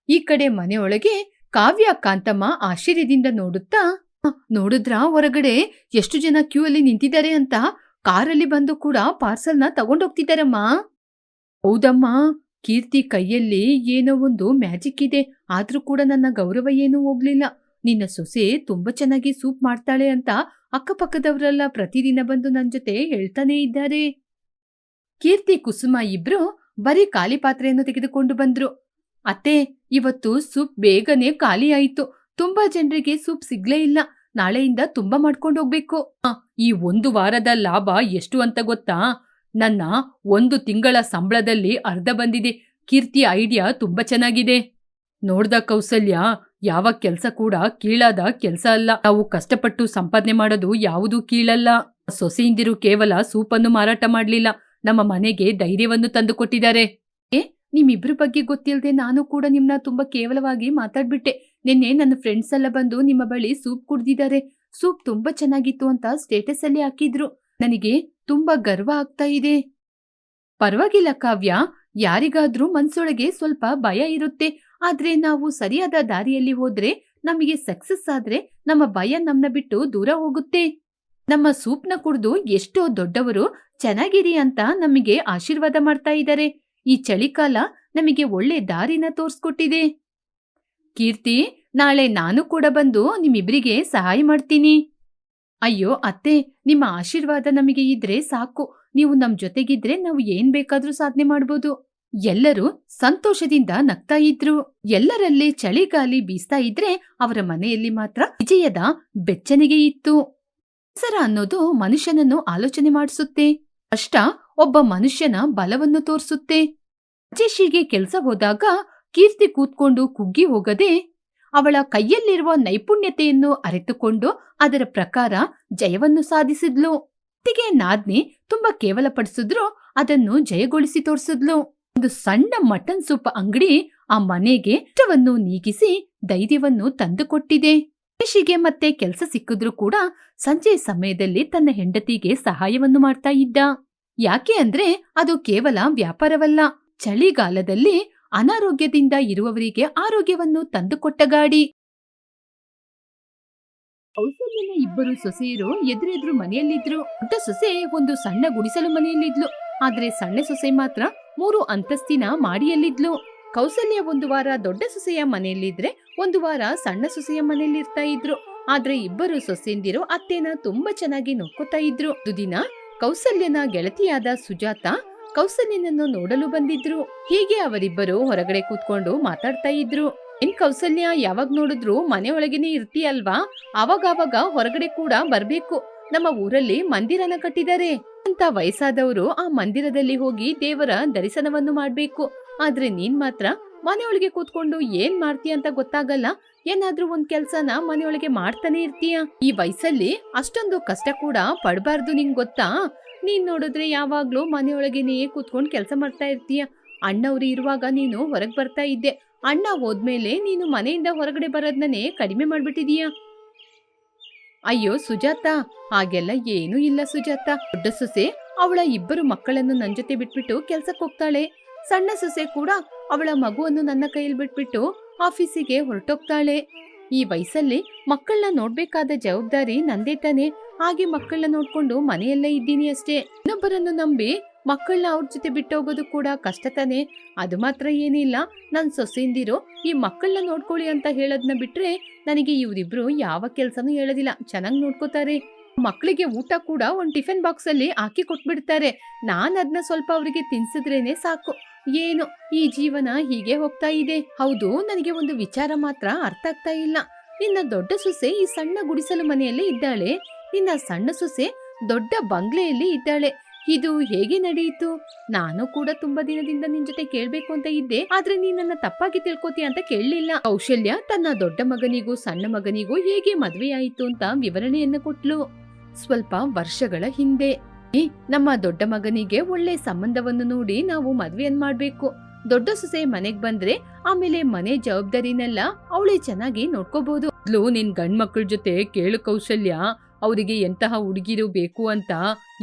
ಈ ಕಡೆ ಮನೆಯೊಳಗೆ ಕಾವ್ಯ ಕಾಂತಮ್ಮ ಆಶ್ಚರ್ಯದಿಂದ ನೋಡುತ್ತಾ, ನೋಡಿದ್ರಾ ಹೊರಗಡೆ ಎಷ್ಟು ಜನ ಕ್ಯೂ ಅಲ್ಲಿ ನಿಂತಿದ್ದಾರೆ ಅಂತ? ಕಾರಲ್ಲಿ ಬಂದು ಕೂಡ ಪಾರ್ಸಲ್ನ ತಗೊಂಡೋಗ್ತಿದ್ದಾರಮ್ಮ. ಹೌದಮ್ಮ, ಕೀರ್ತಿ ಕೈಯಲ್ಲಿ ಏನೋ ಒಂದು ಮ್ಯಾಜಿಕ್ ಇದೆ. ಆದ್ರೂ ಕೂಡ ನನ್ನ ಗೌರವ ಏನೂ ಹೋಗ್ಲಿಲ್ಲ. ನಿನ್ನ ಸೊಸೆ ತುಂಬಾ ಚೆನ್ನಾಗಿ ಸೂಪ್ ಮಾಡ್ತಾಳೆ ಅಂತ ಅಕ್ಕಪಕ್ಕದವರೆಲ್ಲ ಪ್ರತಿದಿನ ಬಂದು ನನ್ ಜೊತೆ ಹೇಳ್ತಾನೇ ಇದ್ದಾರೆ. ಕೀರ್ತಿ ಕುಸುಮ ಇಬ್ರು ಬರೀ ಖಾಲಿ ಪಾತ್ರೆಯನ್ನು ತೆಗೆದುಕೊಂಡು ಬಂದ್ರು. ಅತ್ತೆ, ಇವತ್ತು ಸೂಪ್ ಬೇಗನೆ ಖಾಲಿ ಆಯ್ತು. ತುಂಬಾ ಜನರಿಗೆ ಸೂಪ್ ಸಿಗ್ಲೇ ಇಲ್ಲ. ನಾಳೆಯಿಂದ ತುಂಬಾ ಮಾಡ್ಕೊಂಡು ಹೋಗ್ಬೇಕು. ಈ ಒಂದು ವಾರದ ಲಾಭ ಎಷ್ಟು ಅಂತ ಗೊತ್ತಾ? ನನ್ನ 1 ತಿಂಗಳ ಸಂಬಳದಲ್ಲಿ ಅರ್ಧ ಬಂದಿದೆ. ಕೀರ್ತಿ ಐಡಿಯಾ ತುಂಬಾ ಚೆನ್ನಾಗಿದೆ. ನೋಡ್ದ ಕೌಸಲ್ಯ, ಯಾವ ಕೆಲ್ಸ ಕೂಡ ಕೀಳಾದ ಕೆಲ್ಸ ಅಲ್ಲ. ನಾವು ಕಷ್ಟಪಟ್ಟು ಸಂಪಾದನೆ ಮಾಡೋದು ಯಾವುದೂ ಕೀಳಲ್ಲ. ಸೊಸೆಯಿಂದಿರು ಕೇವಲ ಸೂಪನ್ನು ಮಾರಾಟ ಮಾಡ್ಲಿಲ್ಲ, ನಮ್ಮ ಮನೆಗೆ ಧೈರ್ಯವನ್ನು ತಂದು ಕೊಟ್ಟಿದ್ದಾರೆ. ನಿಮ್ಮಿಬ್ರ ಬಗ್ಗೆ ಗೊತ್ತಿಲ್ಲದೆ ನಾನು ಕೂಡ ನಿಮ್ನ ತುಂಬಾ ಕೇವಲವಾಗಿ ಮಾತಾಡ್ಬಿಟ್ಟೆ. ನಿನ್ನೆ ನನ್ನ ಫ್ರೆಂಡ್ಸ್ ಎಲ್ಲ ಬಂದು ನಿಮ್ಮ ಬಳಿ ಸೂಪ್ ಕುಡ್ದಿದ್ದಾರೆ. ಸೂಪ್ ತುಂಬಾ ಚೆನ್ನಾಗಿತ್ತು ಅಂತ ಸ್ಟೇಟಸ್ ಅಲ್ಲಿ ಹಾಕಿದ್ರು. ನನಗೆ ತುಂಬಾ ಗರ್ವ ಆಗ್ತಾ ಇದೆ. ಪರವಾಗಿಲ್ಲ ಕಾವ್ಯ, ಯಾರಿಗಾದ್ರೂ ಮನ್ಸೊಳಗೆ ಸ್ವಲ್ಪ ಭಯ ಇರುತ್ತೆ. ಆದ್ರೆ ನಾವು ಸರಿಯಾದ ದಾರಿಯಲ್ಲಿ ಹೋದ್ರೆ, ನಮಗೆ ಸಕ್ಸಸ್ ಆದ್ರೆ ನಮ್ಮ ಭಯ ನಮ್ನ ಬಿಟ್ಟು ದೂರ ಹೋಗುತ್ತೆ. ನಮ್ಮ ಸೂಪ್ನ ಕುಡ್ದು ಎಷ್ಟೋ ದೊಡ್ಡವರು ಚೆನ್ನಾಗಿರಿ ಅಂತ ನಮಗೆ ಆಶೀರ್ವಾದ ಮಾಡ್ತಾ ಇದ್ದಾರೆ. ಈ ಚಳಿಕಾಲ ನಮಗೆ ಒಳ್ಳೆ ದಾರಿನ ತೋರ್ಸ್ಕೊಟ್ಟಿದೆ. ಕೀರ್ತಿ, ನಾಳೆ ನಾನು ಕೂಡ ಬಂದು ನಿಮ್ಮಿಬ್ರಿಗೆ ಸಹಾಯ ಮಾಡ್ತೀನಿ. ಅಯ್ಯೋ ಅತ್ತೆ, ನಿಮ್ಮ ಆಶೀರ್ವಾದ ನಮಗೆ ಇದ್ರೆ ಸಾಕು. ನೀವು ನಮ್ ಜೊತೆಗಿದ್ರೆ ನಾವು ಏನ್ ಬೇಕಾದ್ರೂ ಸಾಧನೆ ಮಾಡ್ಬೋದು. ಎಲ್ಲರೂ ಸಂತೋಷದಿಂದ ನಗ್ತಾ ಇದ್ರು. ಎಲ್ಲರಲ್ಲಿ ಚಳಿಗಾಲಿ ಬೀಸ್ತಾ ಇದ್ರೆ ಅವರ ಮನೆಯಲ್ಲಿ ಮಾತ್ರ ವಿಜಯದ ಬೆಚ್ಚನಿಗೆ ಇತ್ತು. ಬೇಸರ ಅನ್ನೋದು ಮನುಷ್ಯನನ್ನು ಆಲೋಚನೆ ಮಾಡಿಸುತ್ತೆ. ಕಷ್ಟ ಒಬ್ಬ ಮನುಷ್ಯನ ಬಲವನ್ನು ತೋರಿಸುತ್ತೆ. ರಾಜೇಶಿಗೆ ಕೆಲಸ ಹೋದಾಗ ಕೀರ್ತಿ ಕೂತ್ಕೊಂಡು ಕುಗ್ಗಿ ಹೋಗದೆ ಅವಳ ಕೈಯಲ್ಲಿರುವ ನೈಪುಣ್ಯತೆಯನ್ನು ಅರಿತುಕೊಂಡು ಅದರ ಪ್ರಕಾರ ಜಯವನ್ನು ಸಾಧಿಸಿದ್ಲು. ಅತ್ತಿಗೆ ನಾದ್ನಿ ತುಂಬಾ ಕೇವಲ ಪಡಿಸಿದ್ರು, ಅದನ್ನು ಜಯಗೊಳಿಸಿ ತೋರಿಸಿದ್ಲು. ಒಂದು ಸಣ್ಣ ಮಟನ್ ಸೂಪ್ ಅಂಗಡಿ ಆ ಮನೆಗೆ ಕಷ್ಟವನ್ನು ನೀಗಿಸಿ ಧೈರ್ಯವನ್ನು ತಂದುಕೊಟ್ಟಿದೆ. ರಾಜೇಶಿಗೆ ಮತ್ತೆ ಕೆಲಸ ಸಿಕ್ಕಿದ್ರು ಕೂಡ ಸಂಜೆ ಸಮಯದಲ್ಲಿ ತನ್ನ ಹೆಂಡತಿಗೆ ಸಹಾಯವನ್ನು ಮಾಡ್ತಾ ಇದ್ದ. ಯಾಕೆ ಅಂದ್ರೆ ಅದು ಕೇವಲ ವ್ಯಾಪಾರವಲ್ಲ, ಚಳಿಗಾಲದಲ್ಲಿ ಅನಾರೋಗ್ಯದಿಂದ ಇರುವವರಿಗೆ ಆರೋಗ್ಯವನ್ನು ತಂದುಕೊಟ್ಟ ಗಾಡಿ. ಕೌಸಲ್ಯನ ಇಬ್ಬರು ಸೊಸೆಯರು ಎದುರೆದುರು ಮನೆಯಲ್ಲಿದ್ರು. ದೊಡ್ಡ ಸೊಸೆ ಒಂದು ಸಣ್ಣ ಗುಡಿಸಲು ಮನೆಯಲ್ಲಿದ್ಲು. ಆದ್ರೆ ಸಣ್ಣ ಸೊಸೆ ಮಾತ್ರ 3 ಅಂತಸ್ತಿನ ಮಾಡಿಯಲ್ಲಿದ್ಲು. ಕೌಸಲ್ಯ ಒಂದು ವಾರ ದೊಡ್ಡ ಸೊಸೆಯ ಮನೆಯಲ್ಲಿದ್ರೆ, ಒಂದು ವಾರ ಸಣ್ಣ ಸೊಸೆಯ ಮನೆಯಲ್ಲಿರ್ತಾ ಇದ್ರು. ಆದ್ರೆ ಇಬ್ಬರು ಸೊಸೆಯಂದಿರು ಅತ್ತೆನ ತುಂಬಾ ಚೆನ್ನಾಗಿ ನೋಡ್ಕೊತಾ ಇದ್ರು. ದಿನ ಕೌಸಲ್ಯನ ಗೆಳತಿಯಾದ ಸುಜಾತ ಕೌಸಲ್ಯನನ್ನು ನೋಡಲು ಬಂದಿದ್ರು. ಹೀಗೆ ಅವರಿಬ್ಬರು ಹೊರಗಡೆ ಕೂತ್ಕೊಂಡು ಮಾತಾಡ್ತಾ ಇದ್ರು. ಏನ್ ಕೌಸಲ್ಯ, ಯಾವಾಗ ನೋಡಿದ್ರು ಮನೆ ಒಳಗೇನೆ ಇರ್ತೀಯಲ್ವಾ? ಅವಾಗವಾಗ ಹೊರಗಡೆ ಕೂಡ ಬರ್ಬೇಕು. ನಮ್ಮ ಊರಲ್ಲಿ ಮಂದಿರನ ಕಟ್ಟಿದ್ದಾರೆ ಅಂತ. ವಯಸ್ಸಾದವರು ಆ ಮಂದಿರದಲ್ಲಿ ಹೋಗಿ ದೇವರ ದರ್ಶನವನ್ನು ಮಾಡ್ಬೇಕು. ಆದ್ರೆ ನೀನ್ ಮಾತ್ರ ಮನೆಯೊಳಗೆ ಕೂತ್ಕೊಂಡು ಏನ್ ಮಾಡ್ತೀಯ ಅಂತ ಗೊತ್ತಾಗಲ್ಲ. ಏನಾದ್ರೂ ಒಂದ್ ಕೆಲ್ಸನ ಮನೆಯೊಳಗೆ ಮಾಡ್ತಾನೆ ಇರ್ತೀಯ. ಈ ವಯಸ್ಸಲ್ಲಿ ಅಷ್ಟೊಂದು ಕಷ್ಟ ಕೂಡ ಪಡಬಾರ್ದು, ನಿಂಗ್ ಗೊತ್ತಾ? ನೀನ್ ನೋಡಿದ್ರೆ ಯಾವಾಗ್ಲೂ ಮನೆಯೊಳಗೇನೆ ಕೂತ್ಕೊಂಡು ಕೆಲಸ ಮಾಡ್ತಾ ಇರ್ತೀಯ. ಅಣ್ಣವ್ರು ಇರುವಾಗ ನೀನು ಹೊರಗ್ ಬರ್ತಾ ಇದ್ದೆ. ಅಣ್ಣ ಹೋದ್ಮೇಲೆ ನೀನು ಮನೆಯಿಂದ ಹೊರಗಡೆ ಬರೋದನ್ನೇ ಕಡಿಮೆ ಮಾಡ್ಬಿಟ್ಟಿದೀಯ. ಅಯ್ಯೋ ಸುಜಾತ, ಹಾಗೆಲ್ಲ ಏನೂ ಇಲ್ಲ ಸುಜಾತ. ದೊಡ್ಡ ಸೊಸೆ ಅವಳ ಇಬ್ಬರು ಮಕ್ಕಳನ್ನು ನನ್ ಜೊತೆ ಬಿಟ್ಬಿಟ್ಟು ಕೆಲ್ಸಕ್ಕೆ ಹೋಗ್ತಾಳೆ. ಸಣ್ಣ ಸೊಸೆ ಕೂಡ ಅವಳ ಮಗುವನ್ನು ನನ್ನ ಕೈಯಲ್ಲಿ ಬಿಟ್ಬಿಟ್ಟು ಆಫೀಸಿಗೆ ಹೊರಟೋಗ್ತಾಳೆ. ಈ ವಯಸ್ಸಲ್ಲಿ ಮಕ್ಕಳನ್ನ ನೋಡ್ಬೇಕಾದ ಜವಾಬ್ದಾರಿ ನಂದೇ ತಾನೆ. ಹಾಗೆ ಮಕ್ಕಳನ್ನ ನೋಡ್ಕೊಂಡು ಮನೆಯಲ್ಲೇ ಇದ್ದೀನಿ ಅಷ್ಟೇ. ಇನ್ನೊಬ್ಬರನ್ನು ನಂಬಿ ಮಕ್ಕಳನ್ನ ಅವ್ರ ಜೊತೆ ಬಿಟ್ಟೋಗೋದು ಕೂಡ ಕಷ್ಟ ತಾನೆ. ಅದು ಮಾತ್ರ ಏನಿಲ್ಲ, ನನ್ ಸೊಸೆಂದಿರೋ ಈ ಮಕ್ಕಳನ್ನ ನೋಡ್ಕೊಳ್ಳಿ ಅಂತ ಹೇಳೋದ್ನ ಬಿಟ್ರೆ ನನಗೆ ಇವರಿಬ್ರು ಯಾವ ಕೆಲ್ಸನೂ ಹೇಳೋದಿಲ್ಲ. ಚೆನ್ನಾಗಿ ನೋಡ್ಕೋತಾರೆ. ಮಕ್ಕಳಿಗೆ ಊಟ ಕೂಡ ಒಂದ್ ಟಿಫಿನ್ ಬಾಕ್ಸ್ ಅಲ್ಲಿ ಹಾಕಿ ಕೊಟ್ಬಿಡ್ತಾರೆ. ನಾನ್ ಅದನ್ನ ಸ್ವಲ್ಪ ಅವರಿಗೆ ತಿನ್ಸಿದ್ರೇನೆ ಸಾಕು. ಏನು ಈ ಜೀವನ ಹೀಗೆ ಹೋಗ್ತಾ ಇದೆ. ಹೌದು, ನನಗೆ ಒಂದು ವಿಚಾರ ಮಾತ್ರ ಅರ್ಥ ಆಗ್ತಾ ಇಲ್ಲ. ನಿನ್ನ ದೊಡ್ಡ ಸೊಸೆ ಈ ಸಣ್ಣ ಗುಡಿಸಲು ಮನೆಯಲ್ಲಿ ಇದ್ದಾಳೆ, ನಿನ್ನ ಸಣ್ಣ ಸೊಸೆ ದೊಡ್ಡ ಬಂಗ್ಲೆಯಲ್ಲಿ ಇದ್ದಾಳೆ. ಇದು ಹೇಗೆ ನಡೆಯಿತು? ನಾನು ಕೂಡ ತುಂಬಾ ದಿನದಿಂದ ನಿನ್ ಜೊತೆ ಕೇಳ್ಬೇಕು ಅಂತ ಇದ್ದೆ, ಆದ್ರೆ ನೀನ್ ನನ್ನ ತಪ್ಪಾಗಿ ತಿಳ್ಕೊತೀಯ ಅಂತ ಕೇಳಲಿಲ್ಲ. ಕೌಶಲ್ಯ ತನ್ನ ದೊಡ್ಡ ಮಗನಿಗೂ ಸಣ್ಣ ಮಗನಿಗೂ ಹೇಗೆ ಮದ್ವೆಯಾಯಿತು ಅಂತ ವಿವರಣೆಯನ್ನು ಕೊಟ್ಲು. ಸ್ವಲ್ಪ ವರ್ಷಗಳ ಹಿಂದೆ ನಮ್ಮ ದೊಡ್ಡ ಮಗನಿಗೆ ಒಳ್ಳೆ ಸಂಬಂಧವನ್ನು ನೋಡಿ ನಾವು ಮದ್ವೆಯನ್ನ ಮಾಡ್ಬೇಕು. ದೊಡ್ಡ ಸೊಸೆ ಮನೆಗ್ ಬಂದ್ರೆ ಆಮೇಲೆ ಮನೆ ಜವಾಬ್ದಾರಿನೆಲ್ಲ ಅವಳೇ ಚೆನ್ನಾಗಿ ನೋಡ್ಕೋಬಹುದು. ನಿನ್ ಗಂಡ್ ಮಕ್ಕಳ ಜೊತೆ ಕೇಳು ಕೌಶಲ್ಯ, ಅವರಿಗೆ ಎಂತಹ ಹುಡುಗಿರು ಬೇಕು ಅಂತ.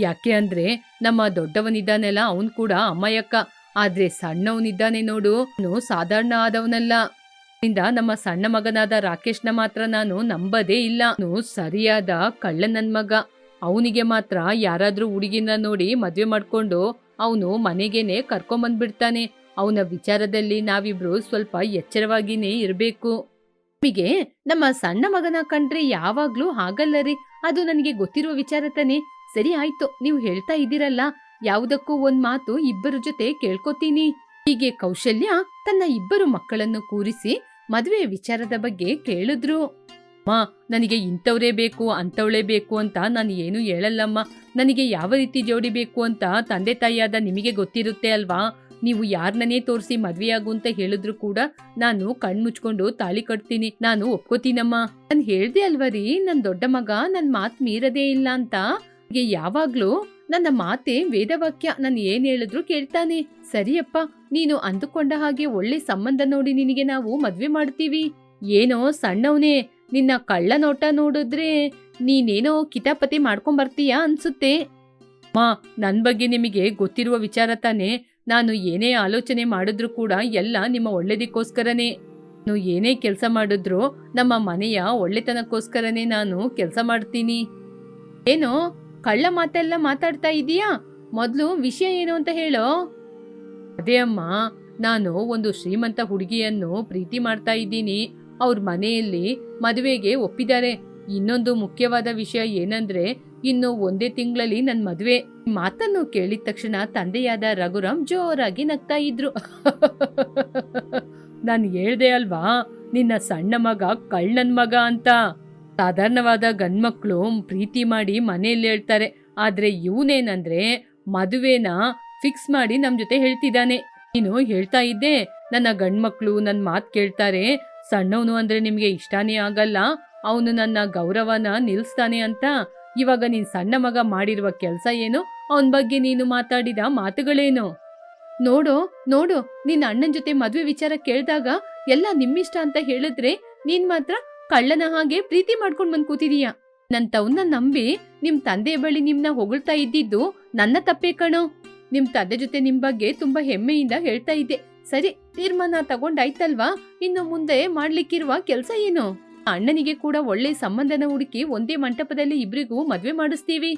ಯಾಕೆ ಅಂದ್ರೆ ನಮ್ಮ ದೊಡ್ಡವನಿದ್ದಾನೆಲ್ಲ ಅವನ್ ಕೂಡ ಅಮ್ಮಯ್ಯಕ್ಕ. ಆದ್ರೆ ಸಣ್ಣವನಿದ್ದಾನೆ ನೋಡು, ಅವನು ಸಾಧಾರಣ ಆದವನಲ್ಲ. ನಮ್ಮ ಸಣ್ಣ ಮಗನಾದ ರಾಕೇಶ್ನ ಮಾತ್ರ ನಾನು ನಂಬದೇ ಇಲ್ಲ. ಅವನು ಸರಿಯಾದ ಕಳ್ಳ ನನ್ ಮಗ. ಅವನಿಗೆ ಮಾತ್ರ ಯಾರಾದ್ರೂ ಹುಡುಗಿನ ನೋಡಿ ಮದ್ವೆ ಮಾಡ್ಕೊಂಡು ಅವನು ಮನೆಗೇನೆ ಕರ್ಕೊಂಬಂದ್ಬಿಡ್ತಾನೆ. ಅವನ ವಿಚಾರದಲ್ಲಿ ನಾವಿಬ್ರು ಸ್ವಲ್ಪ ಎಚ್ಚರವಾಗಿನೇ ಇರ್ಬೇಕು. ನಿಮಗೆ ನಮ್ಮ ಸಣ್ಣ ಮಗನ ಕಂಡ್ರೆ ಯಾವಾಗ್ಲೂ ಹಾಗಲ್ಲರಿ, ಅದು ನನಗೆ ಗೊತ್ತಿರುವ ವಿಚಾರ ತಾನೆ. ಸರಿ ಆಯ್ತು, ನೀವು ಹೇಳ್ತಾ ಇದ್ದೀರಲ್ಲ, ಯಾವುದಕ್ಕೂ ಒಂದ್ ಮಾತು ಇಬ್ಬರ ಜೊತೆ ಕೇಳ್ಕೊತೀನಿ. ಹೀಗೆ ಕೌಶಲ್ಯ ತನ್ನ ಇಬ್ಬರು ಮಕ್ಕಳನ್ನು ಕೂರಿಸಿ ಮದುವೆ ವಿಚಾರದ ಬಗ್ಗೆ ಕೇಳಿದ್ರು. ಅಮ್ಮ, ನನಗೆ ಇಂಥವ್ರೇ ಬೇಕು ಅಂಥವಳೇ ಬೇಕು ಅಂತ ನಾನು ಏನು ಹೇಳಲ್ಲಮ್ಮ. ನನಗೆ ಯಾವ ರೀತಿ ಜೋಡಿ ಬೇಕು ಅಂತ ತಂದೆ ತಾಯಿಯಾದ ನಿಮಗೆ ಗೊತ್ತಿರುತ್ತೆ ಅಲ್ವಾ. ನೀವು ಯಾರನ್ನೇ ತೋರಿಸಿ ಮದ್ವೆಯಾಗು ಅಂತ ಹೇಳಿದ್ರು ಕೂಡ ನಾನು ಕಣ್ಮುಚ್ಕೊಂಡು ತಾಳಿ ಕಟ್ತೀನಿ, ನಾನು ಒಪ್ಕೋತೀನಮ್ಮ. ನಾನು ಹೇಳ್ದೆ ಅಲ್ವರಿ, ನನ್ ದೊಡ್ಡ ಮಗ ನನ್ ಮಾತ್ ಮೀರದೇ ಇಲ್ಲ ಅಂತ. ಯಾವಾಗ್ಲೂ ನನ್ನ ಮಾತೆ ವೇದವಾಕ್ಯ, ನಾನು ಏನ್ ಹೇಳಿದ್ರು ಕೇಳ್ತಾನೆ. ಸರಿಯಪ್ಪ, ನೀನು ಅಂದುಕೊಂಡ ಹಾಗೆ ಒಳ್ಳೆ ಸಂಬಂಧ ನೋಡಿ ನಿನಗೆ ನಾವು ಮದ್ವೆ ಮಾಡ್ತೀವಿ. ಏನೋ ಸಣ್ಣವನೇ, ನಿನ್ನ ಕಳ್ಳ ನೋಟ ನೋಡಿದ್ರೆ ನೀನೇನೋ ಕಿತಾಪತಿ ಮಾಡ್ಕೊಂಬರ್ತೀಯ ಅನ್ಸುತ್ತೆ. ಮಾ, ನನ್ ಬಗ್ಗೆ ನಿಮಗೆ ಗೊತ್ತಿರುವ ವಿಚಾರ ತಾನೆ. ನಾನು ಏನೇ ಆಲೋಚನೆ ಮಾಡಿದ್ರು ಕೂಡ ಎಲ್ಲ ನಿಮ್ಮ ಒಳ್ಳೇದಕ್ಕೋಸ್ಕರನೇ. ನಾನು ಏನೇ ಕೆಲಸ ಮಾಡಿದ್ರು ನಮ್ಮ ಮನೆಯ ಒಳ್ಳೆತನಕ್ಕೋಸ್ಕರನೇ ನಾನು ಕೆಲಸ ಮಾಡ್ತೀನಿ. ಏನೋ ಕಳ್ಳ ಮಾತೆಲ್ಲ ಮಾತಾಡ್ತಾ ಇದೀಯಾ? ಮೊದ್ಲು ವಿಷಯ ಏನು ಅಂತ ಹೇಳೋ. ಅದೇ ಅಮ್ಮ, ನಾನು ಒಂದು ಶ್ರೀಮಂತ ಹುಡುಗಿಯನ್ನು ಪ್ರೀತಿ ಮಾಡ್ತಾ ಇದ್ದೀನಿ. ಅವ್ರ ಮನೆಯಲ್ಲಿ ಮದುವೆಗೆ ಒಪ್ಪಿದ್ದಾರೆ. ಇನ್ನೊಂದು ಮುಖ್ಯವಾದ ವಿಷಯ ಏನಂದ್ರೆ, ಇನ್ನು ಒಂದೇ ತಿಂಗಳಲ್ಲಿ ನನ್ ಮದ್ವೆ. ಮಾತನ್ನು ಕೇಳಿದ ತಕ್ಷಣ ತಂದೆಯಾದ ರಘುರಾಮ್ ಜೋರಾಗಿ ನಗ್ತಾ ಇದ್ರು. ನಾನು ಹೇಳ್ದೆ ಅಲ್ವಾ, ನಿನ್ನ ಸಣ್ಣ ಮಗ ಕಳ್ಳನ್ ಮಗ ಅಂತ. ಸಾಧಾರಣವಾದ ಗಂಡ್ಮಕ್ಳು ಪ್ರೀತಿ ಮಾಡಿ ಮನೆಯಲ್ಲಿ ಹೇಳ್ತಾರೆ, ಆದ್ರೆ ಇವನೇನಂದ್ರೆ ಮದುವೆನ ಫಿಕ್ಸ್ ಮಾಡಿ ನಮ್ ಜೊತೆ ಹೇಳ್ತಿದ್ದಾನೆ. ನೀನು ಹೇಳ್ತಾ ಇದ್ದೆ, ನನ್ನ ಗಂಡ್ಮಕ್ಳು ನನ್ ಮಾತ್ ಕೇಳ್ತಾರೆ, ಸಣ್ಣವನು ಅಂದ್ರೆ ನಿಮ್ಗೆ ಇಷ್ಟಾನೇ ಆಗಲ್ಲ, ಅವನು ನನ್ನ ಗೌರವನ ನಿಲ್ಸ್ತಾನೆ ಅಂತ. ಇವಾಗ ನೀನ್ ಸಣ್ಣ ಮಗ ಮಾಡಿರುವ ಕೆಲ್ಸ ಏನು, ಅವನ್ ಬಗ್ಗೆ ನೀನು ಮಾತಾಡಿದ ಮಾತುಗಳೇನು? ನೋಡು ನೋಡು, ನಿನ್ನ ಅಣ್ಣನ ಜೊತೆ ಮದ್ವೆ ವಿಚಾರ ಕೇಳಿದಾಗ ಎಲ್ಲ ನಿಮ್ಮಿಷ್ಟ ಅಂತ ಹೇಳಿದ್ರೆ ನೀನ್ ಮಾತ್ರ ಕಳ್ಳನ ಹಾಗೆ ಪ್ರೀತಿ ಮಾಡ್ಕೊಂಡ್ ಬಂದ್ ಕೂತಿದೀಯ. ನನ್ ನಂಬಿ ನಿಮ್ ತಂದೆ ಬಳಿ ನಿಮ್ನ ಹೊಗಳ್ತಾ ಇದ್ದಿದ್ದು ನನ್ನ ತಪ್ಪೇ ಕಣೋ. ನಿಮ್ ತಂದೆ ಜೊತೆ ನಿಮ್ ಬಗ್ಗೆ ತುಂಬಾ ಹೆಮ್ಮೆಯಿಂದ ಹೇಳ್ತಾ ಇದ್ದೆ. ಸರಿ, ತೀರ್ಮಾನ ತಗೊಂಡಾಯ್ತಲ್ವಾ, ಇನ್ನು ಮುಂದೆ ಮಾಡ್ಲಿಕ್ಕಿರುವ ಕೆಲ್ಸ ಏನು? ಅಣ್ಣನಿಗೆ ಕೂಡ ಒಳ್ಳೆ ಸಂಬಂಧನ ಹುಡುಕಿ ಒಂದೇ ಮಂಟಪದಲ್ಲಿ ಇಬ್ರಿಗೂ ಮದ್ವೆ ಮಾಡಿಸ್ತೀವಿ.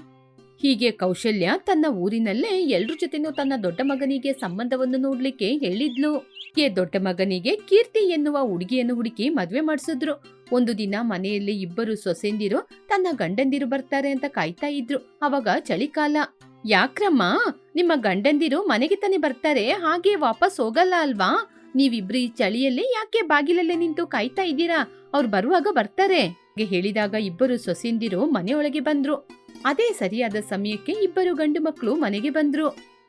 ಹೀಗೆ ಕೌಶಲ್ಯ ತನ್ನ ಊರಿನಲ್ಲೇ ಎಲ್ರ ಜೊತೆನೂ ತನ್ನ ದೊಡ್ಡ ಮಗನಿಗೆ ಸಂಬಂಧವನ್ನು ನೋಡ್ಲಿಕ್ಕೆ ಹೇಳಿದ್ಲು. ದೊಡ್ಡ ಮಗನಿಗೆ ಕೀರ್ತಿ ಎನ್ನುವ ಹುಡುಗಿಯನ್ನು ಹುಡುಕಿ ಮದ್ವೆ ಮಾಡಿಸಿದ್ರು. ಒಂದು ದಿನ ಮನೆಯಲ್ಲಿ ಇಬ್ಬರು ಸೊಸೆಂದಿರು ತನ್ನ ಗಂಡಂದಿರು ಬರ್ತಾರೆ ಅಂತ ಕಾಯ್ತಾ ಇದ್ರು. ಅವಾಗ ಚಳಿಕಾಲ. ಯಾಕ್ರಮ್ಮ, ನಿಮ್ಮ ಗಂಡಂದಿರು ಮನೆಗೆ ತಾನೇ ಬರ್ತಾರೆ, ಹಾಗೆ ವಾಪಸ್ ಹೋಗಲ್ಲ ಅಲ್ವಾ? ನೀವಿಬ್ರು ಈ ಚಳಿಯಲ್ಲಿ ಯಾಕೆ ಬಾಗಿಲಲ್ಲೇ ನಿಂತು ಕಾಯ್ತಾ ಇದ್ದೀರಾ? ಅವ್ರು ಬರುವಾಗ ಬರ್ತಾರೆ ಹೇಳಿದಾಗ ಇಬ್ಬರು ಸೊಸೆಂದಿರು ಮನೆಯೊಳಗೆ ಬಂದ್ರು. ಅದೇ ಸರಿಯಾದ ಸಮಯಕ್ಕೆ ಇಬ್ಬರು ಗಂಡು ಮಕ್ಕಳು ಮನೆಗೆ ಬಂದ್ರು.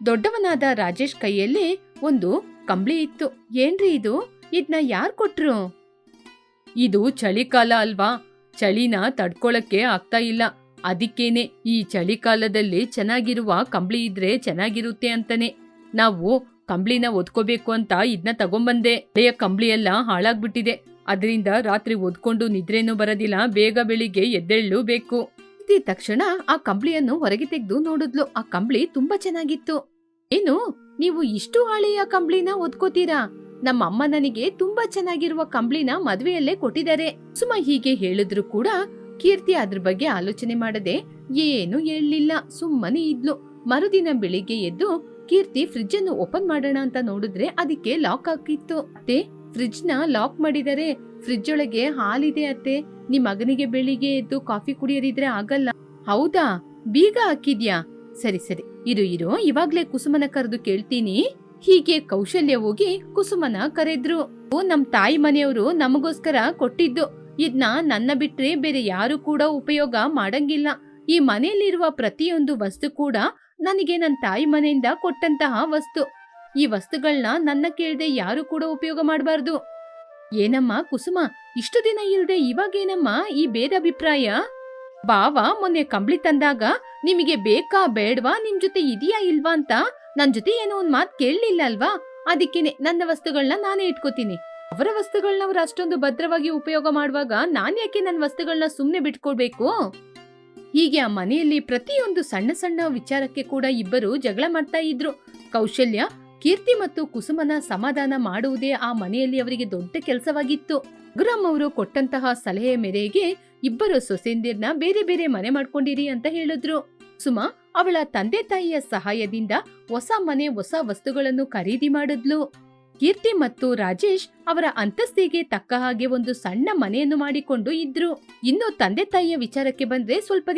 ದೊಡ್ಡವನಾದ ರಾಜೇಶ್ ಕೈಯಲ್ಲಿ ಒಂದು ಕಂಬ್ಳಿ ಇತ್ತು. ಏನ್ರಿ ಇದು? ಇದ್ನ ಯಾರ್ ಕೊಟ್ರು? ಇದು ಚಳಿಕಾಲ ಅಲ್ವಾ, ಚಳಿನ ತಡ್ಕೊಳಕ್ಕೆ ಆಗ್ತಾ ಇಲ್ಲ. ಅದಕ್ಕೇನೆ ಈ ಚಳಿಕಾಲದಲ್ಲಿ ಚೆನ್ನಾಗಿರುವ ಕಂಬ್ಳಿ ಇದ್ರೆ ಚೆನ್ನಾಗಿರುತ್ತೆ ಅಂತಾನೆ ನಾವು ಕಂಬ್ಳಿನ ಒದ್ಕೋಬೇಕು ಅಂತ ಇದನ್ನ ತಗೊಂಬಂದೆ. ಹಳೆಯ ಕಂಬ್ಳಿ ಎಲ್ಲ ಹಾಳಾಗ್ಬಿಟ್ಟಿದೆ, ಅದರಿಂದ ರಾತ್ರಿ ಒದ್ಕೊಂಡು ನಿದ್ರೇನೂ ಬರೋದಿಲ್ಲ, ಬೇಗ ಬೆಳಿಗ್ಗೆ ಎದ್ದೇಳು ಬೇಕು. ತಕ್ಷಣ ಆ ಕಂಬ್ಳಿಯನ್ನು ಹೊರಗೆ ತೆಗೆದು ನೋಡಿದ್ಲು. ಆ ಕಂಬ್ಳಿ ತುಂಬಾ ಚೆನ್ನಾಗಿತ್ತು. ಏನು, ನೀವು ಇಷ್ಟು ಹಳೆಯ ಕಂಬ್ಳಿನ ಒದ್ಕೋತೀರಾ? ನಮ್ಮಮ್ಮ ನನಗೆ ತುಂಬಾ ಚೆನ್ನಾಗಿರುವ ಕಂಬ್ಳಿನ ಮದ್ವೆಯಲ್ಲೇ ಕೊಟ್ಟಿದ್ದಾರೆ. ಸುಮ ಹೀಗೆ ಹೇಳಿದ್ರು ಕೂಡ ಕೀರ್ತಿ ಅದ್ರ ಬಗ್ಗೆ ಆಲೋಚನೆ ಮಾಡದೆ ಏನು ಹೇಳಲಿಲ್ಲ, ಸುಮ್ಮನೆ ಇದ್ಲು. ಮರುದಿನ ಬೆಳಿಗ್ಗೆ ಎದ್ದು ಕೀರ್ತಿ ಫ್ರಿಡ್ಜ್ ಅನ್ನು ಓಪನ್ ಮಾಡೋಣ ಅಂತ ನೋಡಿದ್ರೆ ಅದಕ್ಕೆ ಲಾಕ್ ಹಾಕಿತ್ತು. ಅತ್ತೆ, ಫ್ರಿಡ್ಜ್ ನ ಲಾಕ್ ಮಾಡಿದರೆ, ಫ್ರಿಡ್ಜ್ ಒಳಗೆ ಹಾಲಿದೆ ಅತ್ತೆ. ನಿಮ್ ಮಗನಿಗೆ ಬೆಳಿಗ್ಗೆ ಎದ್ದು ಕಾಫಿ ಕುಡಿಯೋದಿದ್ರೆ ಆಗಲ್ಲ. ಹೌದಾ, ಬೀಗ ಹಾಕಿದ್ಯಾ? ಸರಿ ಸರಿ, ಇರು ಇವಾಗ್ಲೇ ಕುಸುಮನ ಕರೆದು ಕೇಳ್ತೀನಿ. ಹೀಗೆ ಕೌಶಲ್ಯ ಹೋಗಿ ಕುಸುಮನ ಕರೆದ್ರು. ನಮ್ ತಾಯಿ ಮನೆಯವರು ನಮಗೋಸ್ಕರ ಕೊಟ್ಟಿದ್ದು, ಇದ್ನ ನನ್ನ ಬಿಟ್ರೆ ಬೇರೆ ಯಾರು ಕೂಡ ಉಪಯೋಗ ಮಾಡಂಗಿಲ್ಲ. ಈ ಮನೆಯಲ್ಲಿರುವ ಪ್ರತಿಯೊಂದು ವಸ್ತು ಕೂಡ ನನಗೆ ನನ್ನ ತಾಯಿ ಮನೆಯಿಂದ ಕೊಟ್ಟಂತಹ ವಸ್ತು. ಈ ವಸ್ತುಗಳನ್ನ ನನ್ನ ಕೇಳ್ದೆ ಯಾರು ಕೂಡ ಉಪಯೋಗ ಮಾಡಬಾರ್ದು. ಏನಮ್ಮ ಕುಸುಮ, ಇಷ್ಟು ದಿನ ಇಲ್ದೆ ಇವಾಗೇನಮ್ಮ ಈ ಭೇದಾಭಿಪ್ರಾಯ? ಬಾವ ಮೊನ್ನೆ ಕಂಬ್ಳಿ ತಂದಾಗ ನಿಮಗೆ ಬೇಕಾ ಬೇಡ್ವಾ, ನಿಮ್ ಜೊತೆ ಇದೆಯಾ ಇಲ್ವಾ ಅಂತ ನನ್ ಜೊತೆ ಏನೋ ಒಂದ್ ಮಾತ್ ಕೇಳಲಿಲ್ಲ ಅಲ್ವಾ? ಅದಕ್ಕೇನೆ ನನ್ನ ವಸ್ತುಗಳನ್ನ ನಾನೇ ಇಟ್ಕೋತೀನಿ. ಅವರ ವಸ್ತುಗಳನ್ನ ಅವ್ರು ಅಷ್ಟೊಂದು ಭದ್ರವಾಗಿ ಉಪಯೋಗ ಮಾಡುವಾಗ ನಾನ್ ಯಾಕೆ ನನ್ನ ವಸ್ತುಗಳನ್ನ ಸುಮ್ನೆ ಬಿಟ್ಕೊಡ್ಬೇಕು? ಹೀಗೆ ಆ ಮನೆಯಲ್ಲಿ ಪ್ರತಿಯೊಂದು ಸಣ್ಣ ಸಣ್ಣ ವಿಚಾರಕ್ಕೆ ಕೂಡ ಇಬ್ಬರು ಜಗಳ ಮಾಡ್ತಾ ಇದ್ರು. ಕೌಶಲ್ಯ ಕೀರ್ತಿ ಮತ್ತು ಕುಸುಮನ ಸಮಾಧಾನ ಮಾಡುವುದೇ ಆ ಮನೆಯಲ್ಲಿ ಅವರಿಗೆ ದೊಡ್ಡ ಕೆಲಸವಾಗಿತ್ತು. ಗುರಮ್ ಅವರು ಕೊಟ್ಟಂತಹ ಸಲಹೆ ಮೇರೆಗೆ ಇಬ್ಬರು ಸೊಸೆಂದಿರ್ನ ಬೇರೆ ಬೇರೆ ಮನೆ ಮಾಡ್ಕೊಂಡಿರಿ ಅಂತ ಹೇಳಿದ್ರು. ಸುಮ ಅವಳ ತಂದೆ ತಾಯಿಯ ಸಹಾಯದಿಂದ ಹೊಸ ಮನೆ ಹೊಸ ವಸ್ತುಗಳನ್ನು ಖರೀದಿ ಮಾಡಿದ್ಲು. ಕೀರ್ತಿ ಮತ್ತು ರಾಜೇಶ್ ಅವರ ಅಂತಸ್ತಿಗೆ ತಕ್ಕ ಹಾಗೆ ಒಂದು ಸಣ್ಣ ಮನೆಯನ್ನು ಮಾಡಿಕೊಂಡು ಇದ್ರು. ಇನ್ನು ತಂದೆ ತಾಯಿಯ ವಿಚಾರಕ್ಕೆ ಬಂದ್ರೆ ಸ್ವಲ್ಪ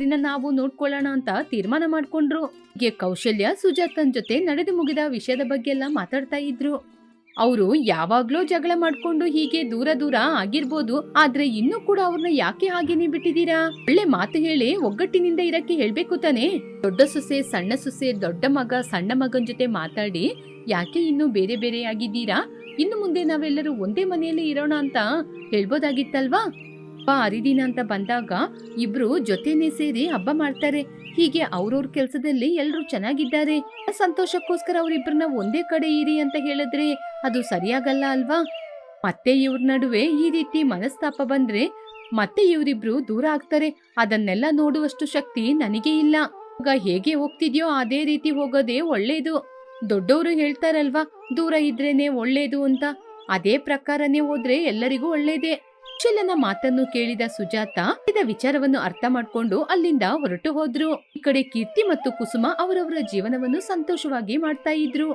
ದಿನ ನಾವು ನೋಡ್ಕೊಳ್ಳೋಣ ಅಂತ ತೀರ್ಮಾನ ಮಾಡ್ಕೊಂಡ್ರು. ಹೀಗೆ ಕೌಶಲ್ಯ ಸುಜಾತನ್ ಜೊತೆ ನಡೆದು ಮುಗಿದ ವಿಷಯದ ಬಗ್ಗೆ ಎಲ್ಲ ಮಾತಾಡ್ತಾ ಇದ್ರು. ಅವರು ಯಾವಾಗ್ಲೂ ಜಗಳ ಮಾಡ್ಕೊಂಡು ಹೀಗೆ ದೂರ ಆಗಿರ್ಬೋದು, ಆದ್ರೆ ಇನ್ನೂ ಕೂಡ ಅವ್ರನ್ನ ಯಾಕೆ ಹಾಗೇನೆ ಬಿಟ್ಟಿದೀರಾ? ಒಳ್ಳೆ ಮಾತು ಹೇಳಿ ಒಗ್ಗಟ್ಟಿನಿಂದ ಇರಕ್ಕೆ ಹೇಳ್ಬೇಕು ತಾನೆ. ದೊಡ್ಡ ಸೊಸೆ ಸಣ್ಣ ಸೊಸೆ, ದೊಡ್ಡ ಮಗ ಸಣ್ಣ ಮಗನ್ ಜೊತೆ ಮಾತಾಡಿ ಯಾಕೆ ಇನ್ನು ಬೇರೆ ಆಗಿದ್ದೀರಾ? ಇನ್ನು ಮುಂದೆ ನಾವೆಲ್ಲರೂ ಒಂದೇ ಮನೆಯಲ್ಲಿ ಇರೋಣ ಅಂತ ಹೇಳ್ಬೋದಾಗಿತ್ತಲ್ವಾ? ಹಬ್ಬ ಹರಿದಿನ ಅಂತ ಬಂದಾಗ ಇಬ್ರು ಜೊತೆನೆ ಸೇರಿ ಹಬ್ಬ ಮಾಡ್ತಾರೆ. ಹೀಗೆ ಅವ್ರವ್ರ ಕೆಲ್ಸದಲ್ಲಿ ಎಲ್ರು ಚೆನ್ನಾಗಿದ್ದಾರೆ. ಸಂತೋಷಕ್ಕೋಸ್ಕರ ಅವ್ರಿಬ್ರನ್ನ ಒಂದೇ ಕಡೆ ಇರಿ ಅಂತ ಹೇಳಿದ್ರೆ ಅದು ಸರಿಯಾಗಲ್ಲ ಅಲ್ವಾ? ಮತ್ತೆ ಇವ್ರ ನಡುವೆ ಈ ರೀತಿ ಮನಸ್ತಾಪ ಬಂದ್ರೆ ಮತ್ತೆ ಇವರಿಬ್ರು ದೂರ ಆಗ್ತಾರೆ. ಅದನ್ನೆಲ್ಲ ನೋಡುವಷ್ಟು ಶಕ್ತಿ ನನಗೆ ಇಲ್ಲ. ಆಗ ಹೇಗೆ ಹೋಗ್ತಿದ್ಯೋ ಅದೇ ರೀತಿ ಹೋಗೋದೇ ಒಳ್ಳೇದು. ದೊಡ್ಡವರು ಹೇಳ್ತಾರಲ್ವಾ, ದೂರ ಇದ್ರೇನೆ ಒಳ್ಳೇದು ಅಂತ. ಅದೇ ಪ್ರಕಾರನೇ ಹೋದ್ರೆ ಎಲ್ಲರಿಗೂ ಒಳ್ಳೇದೇ. ಕೌಶಲ್ಯನ ಮಾತನ್ನು ಕೇಳಿದ ಸುಜಾತ ಇದ ವಿಚಾರವನ್ನು ಅರ್ಥ ಮಾಡ್ಕೊಂಡು ಅಲ್ಲಿಂದ ಹೊರಟು ಹೋದ್ರು. ಈ ಕಡೆ ಕೀರ್ತಿ ಮತ್ತು ಕುಸುಮ ಅವರವರ ಜೀವನವನ್ನು ಸಂತೋಷವಾಗಿ ಮಾಡ್ತಾ ಇದ್ರು.